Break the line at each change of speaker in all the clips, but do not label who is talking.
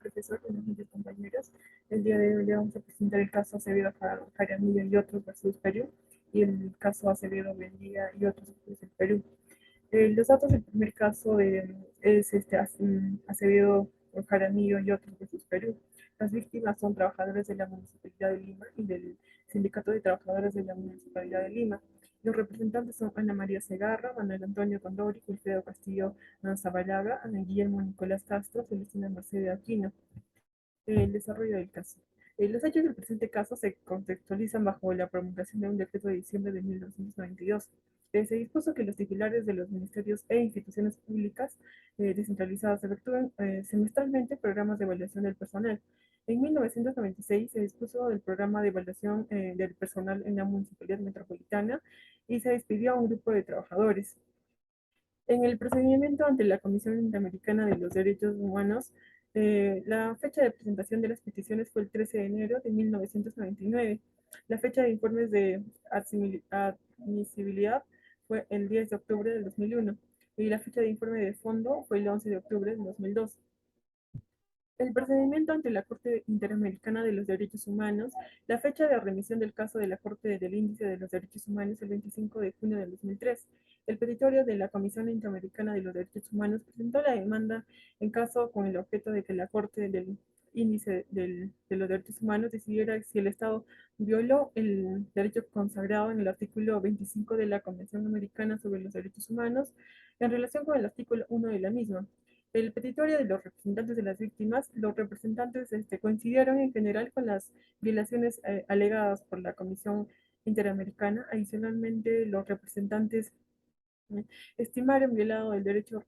profesor, buenas noches, compañeros. El día de hoy le vamos a presentar el caso Acevedo Jaramillo y otros versus Perú y el caso Acevedo Bendiga y otros versus Perú. Los datos del primer caso es Acevedo Jaramillo y otros versus Perú. Las víctimas son trabajadores de la Municipalidad de Lima y del Sindicato de Trabajadores de la Municipalidad de Lima. Los representantes son Ana María Segarra, Manuel Antonio Condori, Wilfredo Castillo Zabalaga, Ana Guillermo Nicolás Castro, Celestina Mercedes Aquino. El desarrollo del caso. Los hechos del presente caso se contextualizan bajo la promulgación de un decreto de diciembre de 1992. Se dispuso que los titulares de los ministerios e instituciones públicas descentralizadas efectúen semestralmente programas de evaluación del personal. En 1996 se dispuso del programa de evaluación del personal en la Municipalidad Metropolitana y se despidió a un grupo de trabajadores. En el procedimiento ante la Comisión Interamericana de los Derechos Humanos, la fecha de presentación de las peticiones fue el 13 de enero de 1999. La fecha de informes de admisibilidad fue el 10 de octubre del 2001 y la fecha de informe de fondo fue el 11 de octubre del 2002. El procedimiento ante la Corte Interamericana de los Derechos Humanos, la fecha de remisión del caso de la Corte del Índice de los Derechos Humanos el 25 de junio del 2003. El petitorio de la Comisión Interamericana de los Derechos Humanos presentó la demanda en caso con el objeto de que la Corte del Índice de los Derechos Humanos decidiera si el Estado violó el derecho consagrado en el artículo 25 de la Convención Americana sobre los Derechos Humanos en relación con el artículo 1 de la misma. El petitorio de los representantes de las víctimas, los representantes coincidieron en general con las violaciones alegadas por la Comisión Interamericana. Adicionalmente, los representantes estimaron violado el derecho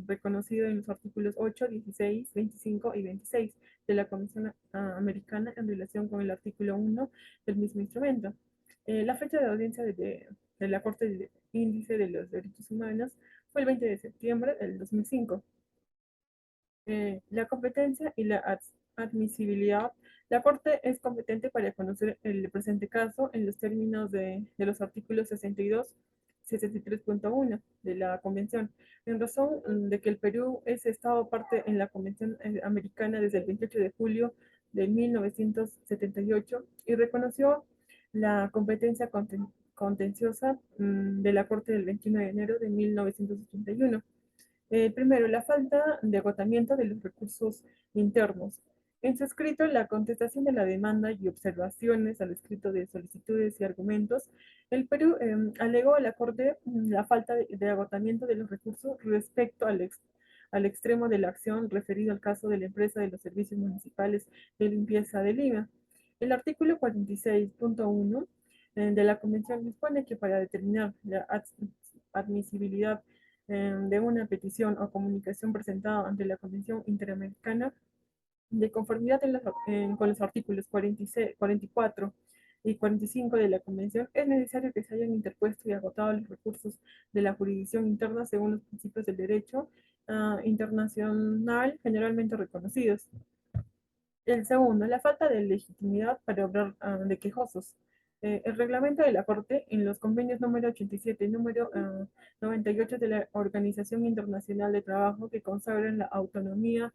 reconocido en los artículos 8, 16, 25 y 26 de la Comisión Americana en relación con el artículo 1 del mismo instrumento. La fecha de audiencia de la Corte del Índice de los Derechos Humanos fue el 20 de septiembre del 2005. La competencia y la admisibilidad. La Corte es competente para conocer el presente caso en los términos de los artículos 62, 63.1 de la Convención, en razón de que el Perú es Estado parte en la Convención Americana desde el 28 de julio de 1978 y reconoció la competencia contenciosa de la Corte del 21 de enero de 1981. Primero, la falta de agotamiento de los recursos internos. En su escrito, la contestación de la demanda y observaciones al escrito de solicitudes y argumentos, el Perú alegó a la Corte la falta de agotamiento de los recursos respecto al extremo de la acción referido al caso de la empresa de los servicios municipales de limpieza de Lima. El artículo 46.1 de la Convención dispone que para determinar la admisibilidad de una petición o comunicación presentada ante la Comisión Interamericana de conformidad con los artículos 46, 44 y 45 de la Convención, es necesario que se hayan interpuesto y agotado los recursos de la jurisdicción interna según los principios del derecho internacional generalmente reconocidos. El segundo, la falta de legitimidad para obrar de quejosos. El reglamento de la Corte, en los convenios número 87 y número 98 de la Organización Internacional de Trabajo, que consagran la autonomía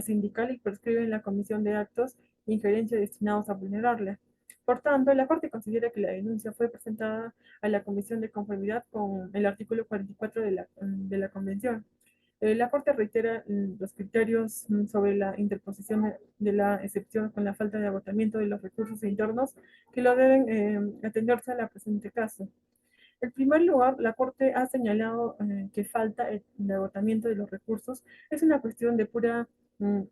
sindical y prescriben la comisión de actos de injerencia destinados a vulnerarla. Por tanto, la Corte considera que la denuncia fue presentada a la Comisión de Conformidad con el artículo 44 de la Convención. La Corte reitera los criterios sobre la interposición de la excepción con la falta de agotamiento de los recursos internos que lo deben atenderse a la presente caso. En primer lugar, la Corte ha señalado que falta de agotamiento de los recursos es una cuestión de pura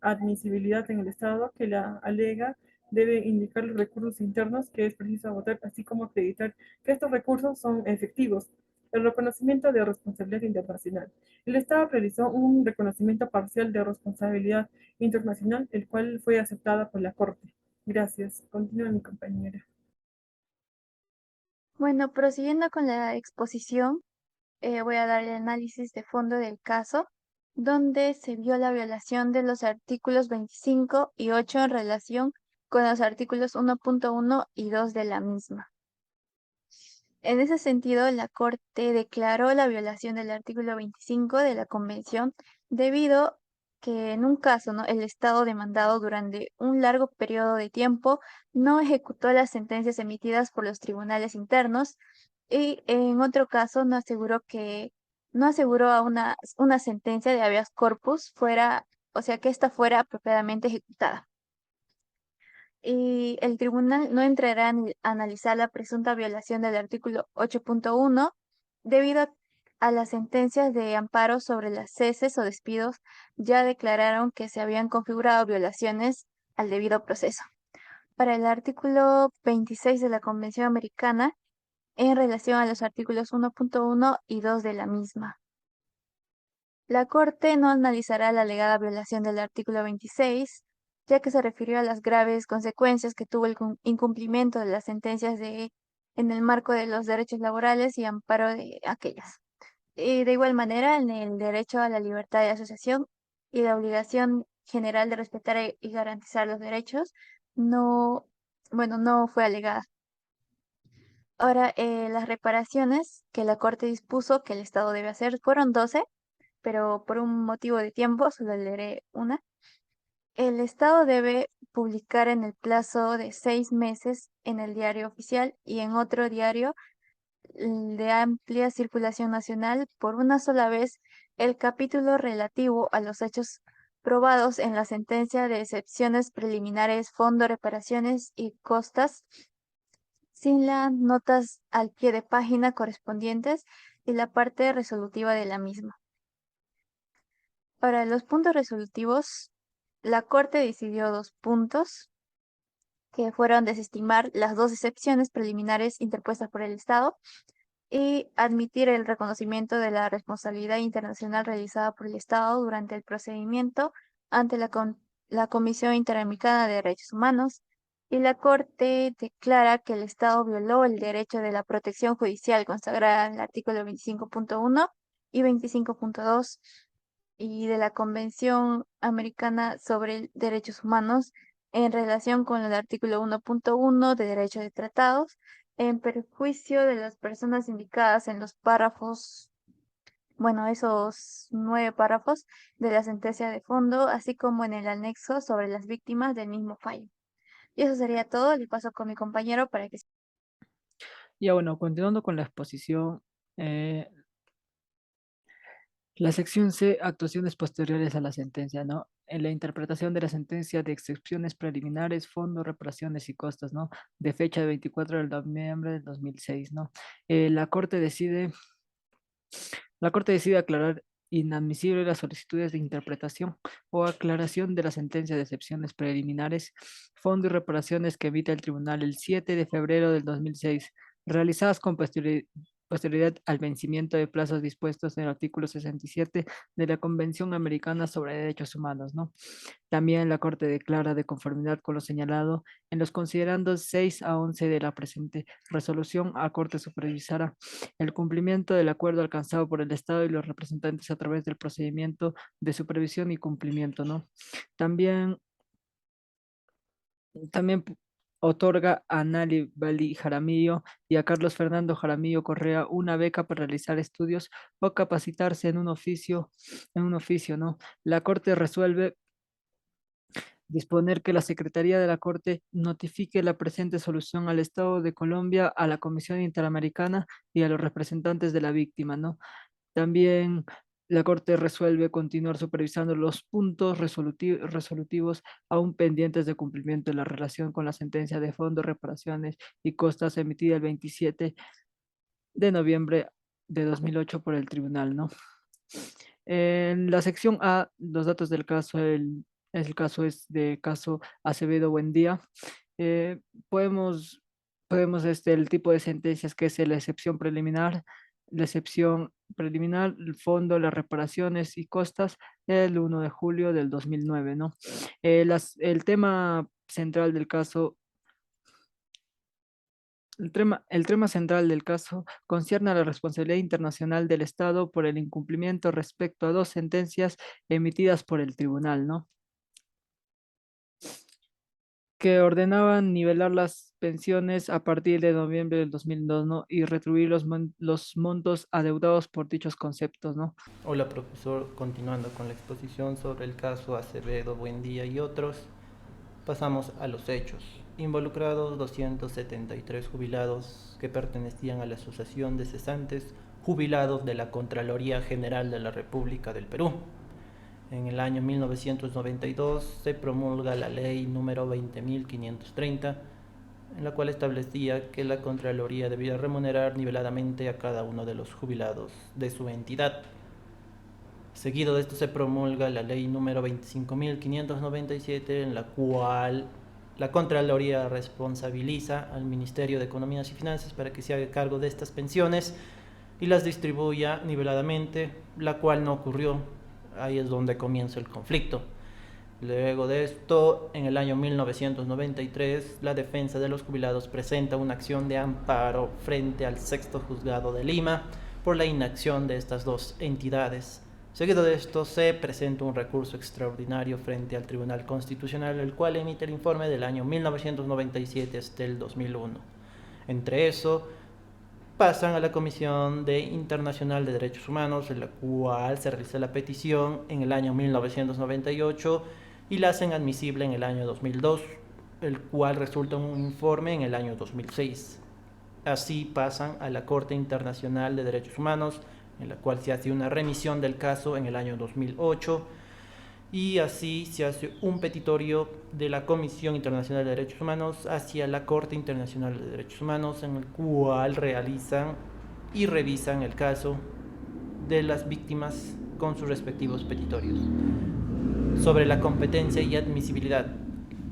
admisibilidad en el Estado que la alega debe indicar los recursos internos que es preciso agotar, así como acreditar que estos recursos son efectivos. El reconocimiento de responsabilidad internacional. El Estado realizó un reconocimiento parcial de responsabilidad internacional, el cual fue aceptada por la Corte. Gracias. Continúa mi compañera.
Bueno, prosiguiendo con la exposición, voy a dar el análisis de fondo del caso, donde se vio la violación de los artículos 25 y 8 en relación con los artículos 1.1 y 2 de la misma. En ese sentido, la Corte declaró la violación del artículo 25 de la Convención debido que en un caso, ¿no? El Estado demandado durante un largo periodo de tiempo no ejecutó las sentencias emitidas por los tribunales internos y en otro caso no aseguró a una sentencia de habeas corpus fuera, o sea, que ésta fuera apropiadamente ejecutada. Y el tribunal no entrará a analizar la presunta violación del artículo 8.1 debido a las sentencias de amparo sobre las ceses o despidos ya declararon que se habían configurado violaciones al debido proceso. Para el artículo 26 de la Convención Americana, en relación a los artículos 1.1 y 2 de la misma. La Corte no analizará la alegada violación del artículo 26, ya que se refirió a las graves consecuencias que tuvo el incumplimiento de las sentencias en el marco de los derechos laborales y amparo de aquellas. Y de igual manera, en el derecho a la libertad de asociación y la obligación general de respetar y garantizar los derechos, no, bueno, no fue alegada. Ahora, las reparaciones que la Corte dispuso que el Estado debe hacer fueron 12, pero por un motivo de tiempo solo leeré una. El Estado debe publicar en el plazo de 6 meses en el diario oficial y en otro diario de amplia circulación nacional por una sola vez el capítulo relativo a los hechos probados en la sentencia de excepciones preliminares, fondo, reparaciones y costas, sin las notas al pie de página correspondientes y la parte resolutiva de la misma. Para los puntos resolutivos, la Corte decidió 2 puntos, que fueron desestimar las 2 excepciones preliminares interpuestas por el Estado y admitir el reconocimiento de la responsabilidad internacional realizada por el Estado durante el procedimiento ante la Comisión Interamericana de Derechos Humanos, y la Corte declara que el Estado violó el derecho de la protección judicial consagrada en el artículo 25.1 y 25.2 y de la Convención Americana sobre Derechos Humanos en relación con el artículo 1.1 de Derecho de Tratados, en perjuicio de las personas indicadas en los párrafos, bueno, esos 9 párrafos de la sentencia de fondo, así como en el anexo sobre las víctimas del mismo fallo. Y eso sería todo. Le paso con mi compañero para que...
Ya bueno, continuando con la exposición, la sección C, actuaciones posteriores a la sentencia, ¿no? En la interpretación de la sentencia de excepciones preliminares, fondos, reparaciones y costas, ¿no? De fecha de 24 de noviembre del 2006, ¿no? La Corte decide aclarar inadmisible las solicitudes de interpretación o aclaración de la sentencia de excepciones preliminares, fondo y reparaciones que emite el tribunal el 7 de febrero del 2006, realizadas con posterioridad al vencimiento de plazos dispuestos en el artículo 67 de la Convención Americana sobre Derechos Humanos, ¿no? También la Corte declara de conformidad con lo señalado en los considerandos 6 a 11 de la presente resolución. A Corte supervisará el cumplimiento del acuerdo alcanzado por el Estado y los representantes a través del procedimiento de supervisión y cumplimiento, ¿no? También, también otorga a Nali Bali Jaramillo y a Carlos Fernando Jaramillo Correa una beca para realizar estudios o capacitarse en un oficio, ¿no? La Corte resuelve disponer que la Secretaría de la Corte notifique la presente solución al Estado de Colombia, a la Comisión Interamericana y a los representantes de la víctima, ¿no? También la Corte resuelve continuar supervisando los puntos resolutivos aún pendientes de cumplimiento en la relación con la sentencia de fondos, reparaciones y costas emitida el 27 de noviembre de 2008 por el tribunal, ¿no? En la sección A, los datos del caso, el caso es de caso Acevedo Buendía. Eh, podemos, el tipo de sentencias que es la excepción preliminar, el fondo, las reparaciones y costas, el 1 de julio del 2009, ¿no? El tema central del caso el tema central del caso concierne a la responsabilidad internacional del Estado por el incumplimiento respecto a 2 sentencias emitidas por el tribunal, ¿no? Que ordenaban nivelar las pensiones a partir de noviembre del 2002, ¿no? Y retribuir los montos adeudados por dichos conceptos, ¿no?
Hola profesor, continuando con la exposición sobre el caso Acevedo, Buendía y otros, pasamos a los hechos. Involucrados 273 jubilados que pertenecían a la Asociación de Cesantes Jubilados de la Contraloría General de la República del Perú. En el año 1992 se promulga la ley número 20.530, en la cual establecía que la Contraloría debía remunerar niveladamente a cada uno de los jubilados de su entidad. Seguido de esto se promulga la ley número 25.597, en la cual la Contraloría responsabiliza al Ministerio de Economía y Finanzas para que se haga cargo de estas pensiones y las distribuya niveladamente, la cual no ocurrió. Ahí es donde comienza el conflicto. Luego de esto, en el año 1993, la defensa de los jubilados presenta una acción de amparo frente al Sexto Juzgado de Lima por la inacción de estas dos entidades. Seguido de esto, se presenta un recurso extraordinario frente al Tribunal Constitucional, el cual emite el informe del año 1997 hasta el 2001. Entre eso, pasan a la Comisión Internacional de Derechos Humanos, en la cual se realiza la petición en el año 1998 y la hacen admisible en el año 2002, el cual resulta un informe en el año 2006. Así pasan a la Corte Internacional de Derechos Humanos, en la cual se hace una remisión del caso en el año 2008, y así se hace un petitorio de la Comisión Internacional de Derechos Humanos hacia la Corte Internacional de Derechos Humanos, en el cual realizan y revisan el caso de las víctimas con sus respectivos petitorios. Sobre la competencia y admisibilidad,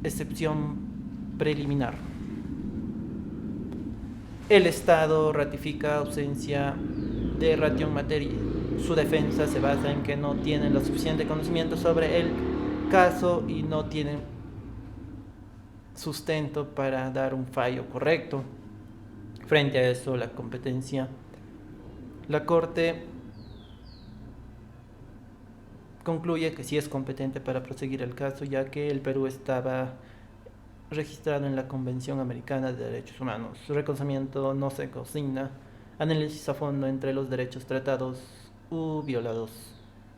excepción preliminar. El Estado ratifica ausencia de ratio materia. Su defensa se basa en que no tienen lo suficiente conocimiento sobre el caso y no tienen sustento para dar un fallo correcto. Frente a eso, la competencia. La Corte concluye que sí es competente para proseguir el caso, ya que el Perú estaba registrado en la Convención Americana de Derechos Humanos. Su reconocimiento no se consigna análisis a fondo entre los derechos tratados u violados.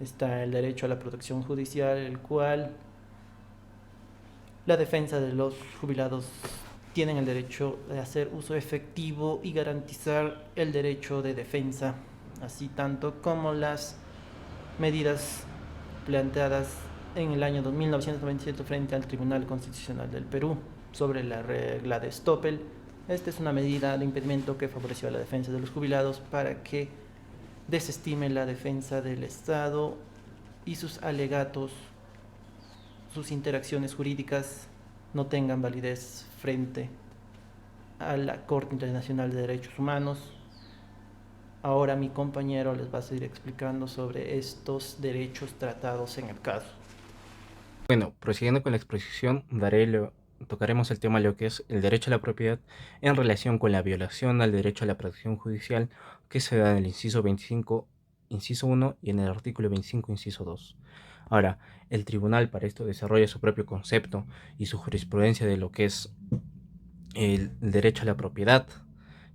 Está el derecho a la protección judicial, el cual la defensa de los jubilados tienen el derecho de hacer uso efectivo y garantizar el derecho de defensa, así tanto como las medidas planteadas en el año 1997 frente al Tribunal Constitucional del Perú sobre la regla de Stoppel. Esta es una medida de impedimento que favoreció a la defensa de los jubilados para que desestime la defensa del Estado y sus alegatos, sus interacciones jurídicas no tengan validez frente a la Corte Internacional de Derechos Humanos. Ahora mi compañero les va a seguir explicando sobre estos derechos tratados en el caso.
Bueno, prosiguiendo con la exposición, tocaremos el tema de lo que es el derecho a la propiedad en relación con la violación al derecho a la protección judicial que se da en el inciso 25, inciso 1 y en el artículo 25, inciso 2. Ahora, el tribunal para esto desarrolla su propio concepto y su jurisprudencia de lo que es el derecho a la propiedad,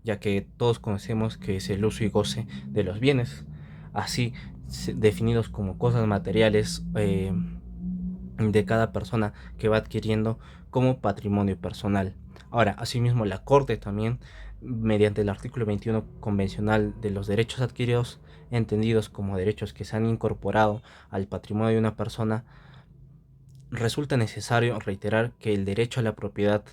ya que todos conocemos que es el uso y goce de los bienes, así definidos como cosas materiales de cada persona que va adquiriendo como patrimonio personal. Ahora, asimismo, la Corte también, mediante el artículo 21 convencional de los derechos adquiridos, entendidos como derechos que se han incorporado al patrimonio de una persona, resulta necesario reiterar que el derecho a la propiedad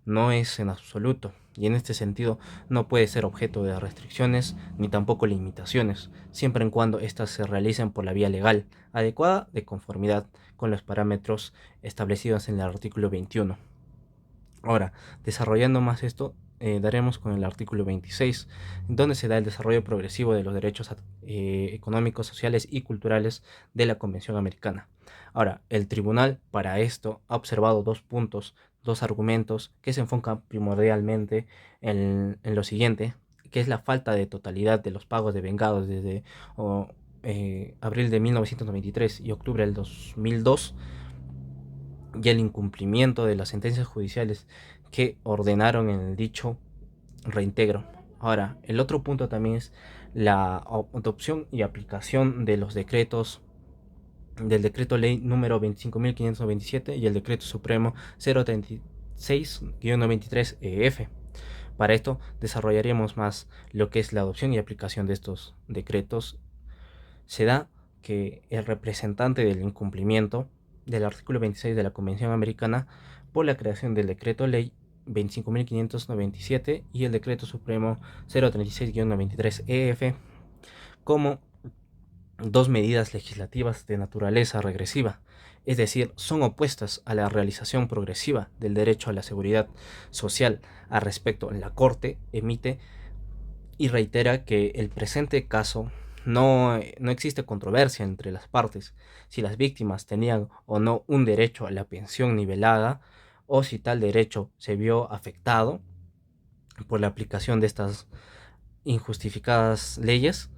no es en absoluto, y en este sentido no puede ser objeto de restricciones ni tampoco limitaciones, siempre en cuando éstas se realicen por la vía legal, adecuada, de conformidad con los parámetros establecidos en el artículo 21. Ahora, desarrollando más esto, daremos con el artículo 26, donde se da el desarrollo progresivo de los derechos económicos, sociales y culturales de la Convención Americana. Ahora, el tribunal para esto ha observado dos argumentos que se enfocan primordialmente en lo siguiente, que es la falta de totalidad de los pagos de vengados desde abril de 1993 y octubre del 2002, y el incumplimiento de las sentencias judiciales que ordenaron en el dicho reintegro. Ahora, el otro punto también es la adopción y aplicación de los decretos del decreto ley número 25.527 y el decreto supremo 036-93-EF. Para esto desarrollaremos más lo que es la adopción y aplicación de estos decretos. Se da que el representante del incumplimiento del artículo 26 de la Convención Americana por la creación del decreto ley 25.597 y el decreto supremo 036-93-EF como dos medidas legislativas de naturaleza regresiva, es decir, son opuestas a la realización progresiva del derecho a la seguridad social. Al respecto, la Corte emite y reitera que el presente caso no existe controversia entre las partes, si las víctimas tenían o no un derecho a la pensión nivelada o si tal derecho se vio afectado por la aplicación de estas injustificadas leyes.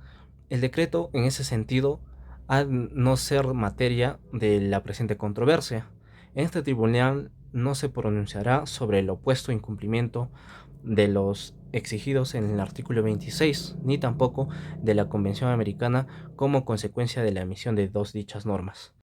El decreto, en ese sentido, al no ser materia de la presente controversia, en este tribunal no se pronunciará sobre el opuesto incumplimiento de los exigidos en el artículo 26, ni tampoco de la Convención Americana como consecuencia de la emisión de dos dichas normas.